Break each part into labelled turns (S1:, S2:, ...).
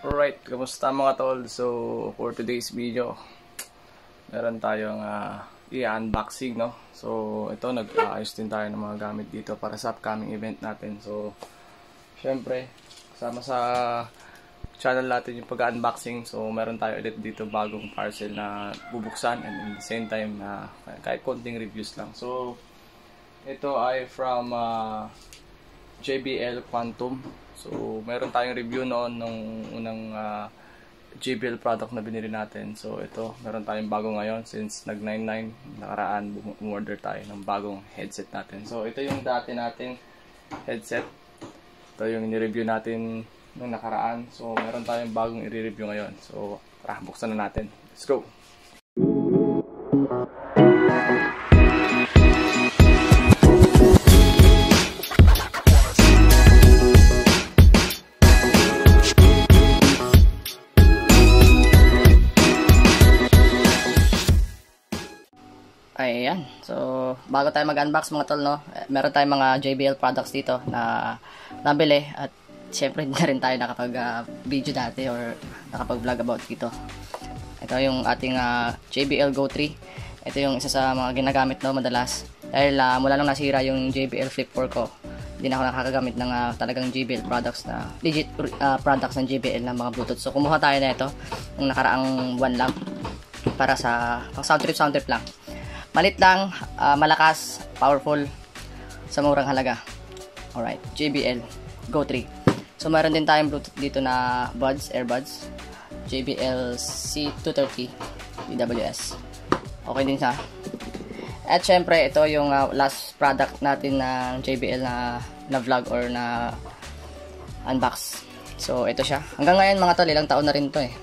S1: Alright, kamusta mga tol? So, for today's video, meron tayong i-unboxing, no? So, ito, nag-aayos din tayo ng mga gamit dito para sa upcoming event natin. So, syempre, kasama sa channel natin yung pag-unboxing. So, meron tayo ulit dito bagong parcel na bubuksan and at the same time na kahit konting reviews lang. So, ito ay from JBL Quantum. So, meron tayong review noon nung unang JBL product na binili natin. So, ito, meron tayong bago ngayon since nag-99 nakaraan, umorder tayo ng bagong headset natin. So, ito yung dati nating headset. Ito yung ni-review natin nung nakaraan. So, meron tayong bagong i-review ngayon. So, tara, buksan na natin. Let's go!
S2: Ayan, so bago tayo mag-unbox mga tol, no, meron tayong mga JBL products dito na nabili at syempre hindi na rin tayo nakapag-video dati or nakapag-vlog about dito. Ito yung ating JBL Go 3. Ito yung isa sa mga ginagamit no madalas dahil mula nung nasira yung JBL Flip 4 ko, hindi na ako nakakagamit ng talagang JBL products na legit products ng JBL na mga Bluetooth. So kumuha tayo na ito ng nakaraang buwan lang para sa sound trip lang. Malit lang, malakas, powerful, sa murang halaga. Alright, JBL Go 3. So, meron din tayong Bluetooth dito na buds, earbuds. JBL C230 DWS. Okay din siya. At syempre, ito yung last product natin ng JBL na vlog or na unbox. So, ito siya. Hanggang ngayon mga tol, ilang taon na rin to eh.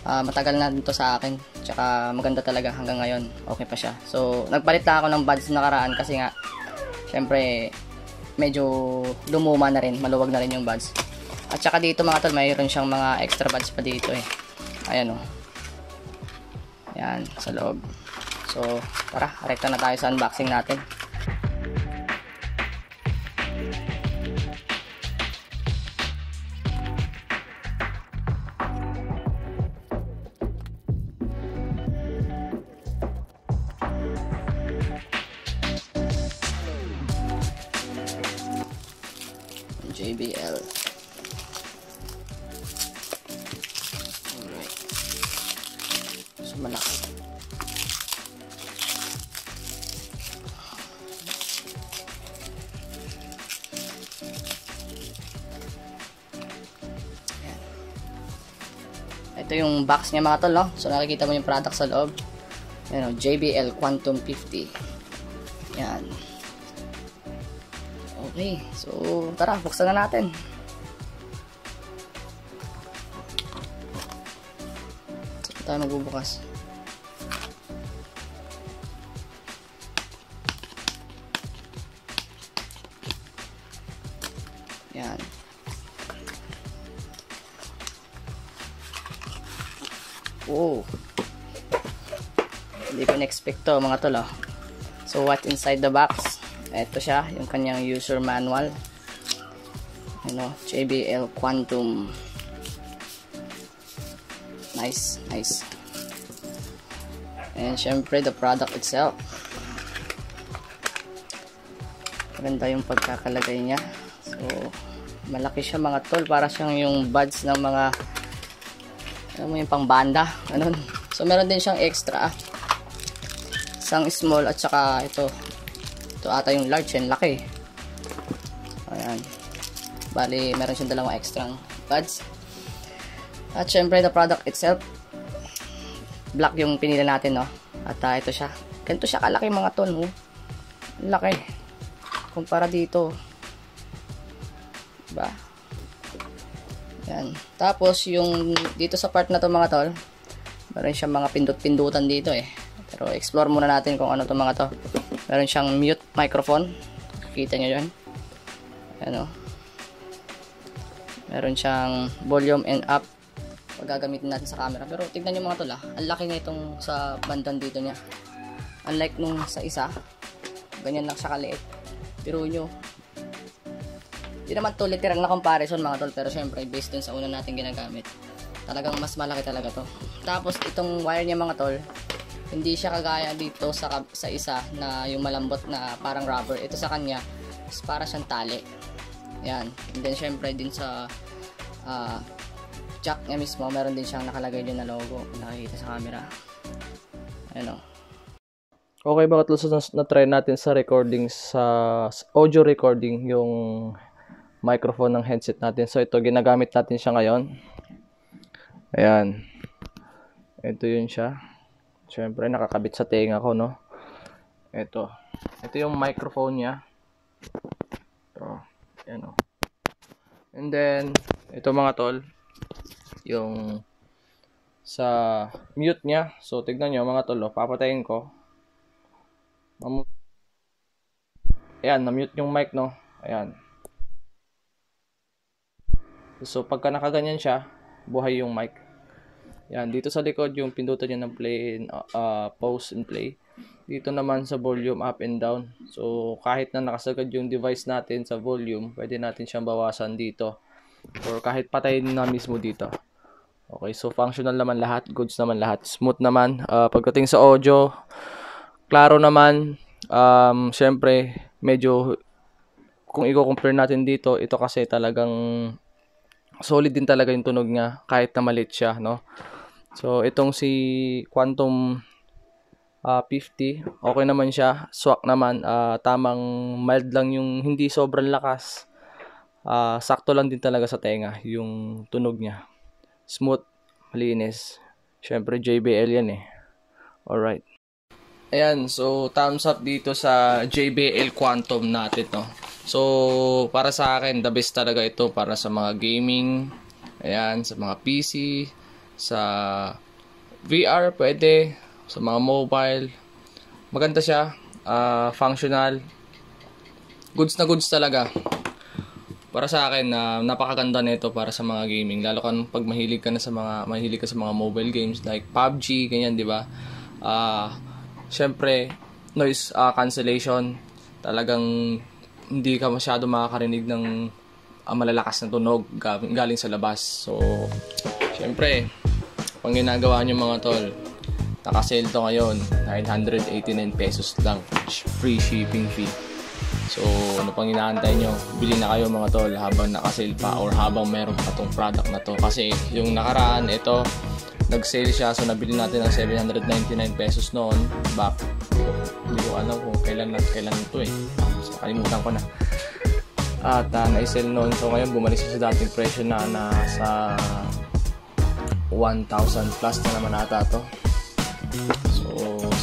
S2: Matagal na dito sa akin. Tsaka maganda talaga hanggang ngayon. Okay pa siya. So, nagpalit lang ako ng buds nakaraan kasi nga, syempre, medyo lumuma na rin. Maluwag na rin yung buds. At saka dito mga tol, mayroon siyang mga extra buds pa dito eh. Ayan o. Ayan, sa loob. So, tara, rekta na tayo sa unboxing natin. JBL. Alright. So, malaki. Ayan. Ito yung box niya mga tol, no? So, nakikita mo yung product sa loob. Ayan, JBL Quantum 50. Ayan. Okay, so tara, buksan na natin. Saan tayo magbubukas? Yan. Oh. Hindi ko na-expect to mga tol, oh. So what inside the box? Ito siya, yung kanyang user manual. JBL Quantum. Nice, nice. And syempre, the product itself. Maganda yung pagkakalagay niya. So, malaki siya mga tol. Para siyang yung buds ng mga, alam mo yung pang banda. Ganun. So, meron din siyang extra. Isang small at saka ito. Ito ata yung large and laki. Ayan. Bali, meron siyang dalawang extra buds. At syempre, the product itself. Black yung pinili natin, no? At ito siya. Ganito siya kalaki mga tol, no? Laki. Kumpara dito. Diba? Ayan. Tapos, yung dito sa part na to mga tol, meron siyang mga pindot-pindutan dito eh. Pero explore muna natin kung ano to mga to. Meron siyang mute microphone. Kita nyo yun. Ano. Meron siyang volume and up. Pag gagamitin natin sa camera. Pero tignan nyo mga tol, ang laki na itong sa bandan dito niya. Unlike nung sa isa. Ganyan lang siya kaliit. Pero nyo. Di naman to literal na comparison mga tol, pero syempre based dun sa una natin ginagamit, talagang mas malaki talaga to. Tapos itong wire niya mga tol, hindi siya kagaya dito sa isa na yung malambot na parang rubber. Ito sa kanya is para siyang tali. Yan. And then syempre din sa jack niya mismo, meron din siyang nakalagay din na logo, nakikita sa camera. Ayan o.
S1: Okay mga tol, so na-try natin sa recording, sa audio recording, yung microphone ng headset natin. So ito, ginagamit natin siya ngayon. Ayan. Ito yun siya. Siyempre, nakakabit sa tenga ko, no? Ito. Ito yung microphone niya. Ito. Ayan o. And then, ito mga tol, yung sa mute niya. So, tignan nyo mga tol, papatayin ko. Ayan, na-mute yung mic, no? Ayan. So, pagka nakaganyan siya, buhay yung mic. Ayan, dito sa likod, yung pindutan niya ng play, pause and play. Dito naman sa volume, up and down. So, kahit na nakasagad yung device natin sa volume, pwede natin siyang bawasan dito. Or kahit patayin na mismo dito. Okay, so functional naman lahat, goods naman lahat. Smooth naman. Pagdating sa audio, klaro naman. Syempre, medyo kung i-compare natin dito, ito kasi talagang solid din talaga yung tunog niya kahit na maliit siya, no? So, itong si Quantum 50, okay naman siya. Swak naman, tamang mild lang yung hindi sobrang lakas. Sakto lang din talaga sa tenga yung tunog niya. Smooth, malinis. Syempre, JBL yan eh. Alright. Ayan, so thumbs up dito sa JBL Quantum natin, no. So, para sa akin, the best talaga ito para sa mga gaming, ayan, sa mga PC, sa VR pwede, sa mga mobile. Maganda siya, functional. Goods na goods talaga. Para sa akin, napakaganda nito para sa mga gaming, lalo pag mahilig ka sa mga mobile games like PUBG, ganyan, 'di ba? Siyempre, noise cancellation, talagang hindi ka masyado makakarinig ng malalakas na tunog galing sa labas. So, siyempre, pang ginagawa nyo mga tol, naka-sale to ngayon, 989 pesos lang, free shipping fee. So, ano pang inaantay nyo? Bili na kayo mga tol habang naka-sale pa or habang meron pa tong product na to. Kasi yung nakaraan, ito, nag-sale siya, so nabili natin ng 799 pesos noon back. Hindi ko alam kung kailan ito eh, so kalimutan ko na. At na-sale noon, so ngayon bumalik siya sa dating presyo na nasa 1,000 plus na naman ata to. So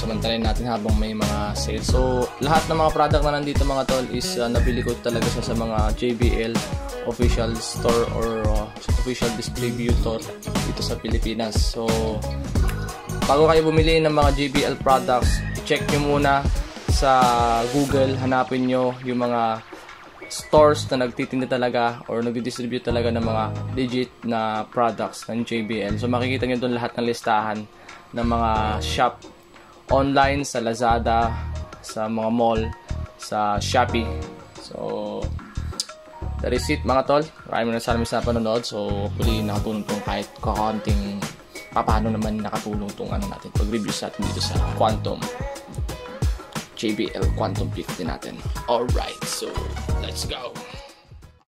S1: samantalin natin habang may mga sale. So lahat ng mga product na nandito mga tol is nabili ko talaga siya sa mga JBL official store or official distributor dito sa Pilipinas. So bago kayo bumili ng mga JBL products, i-check nyo muna sa Google, hanapin nyo yung mga stores na nagtitinda talaga or nag-distribute talaga ng mga legit na products ng JBL. So makikita nyo doon lahat ng listahan ng mga shop online sa Lazada, sa mga mall, sa Shopee. So that is it mga tol. Maraming salamat sa panonood. So hopefully nakatulong tong kahit kakanting paano naman nakatulong tong natin pag-review sa atin dito sa Quantum JBL Quantum 50 natin. Alright, so let's go.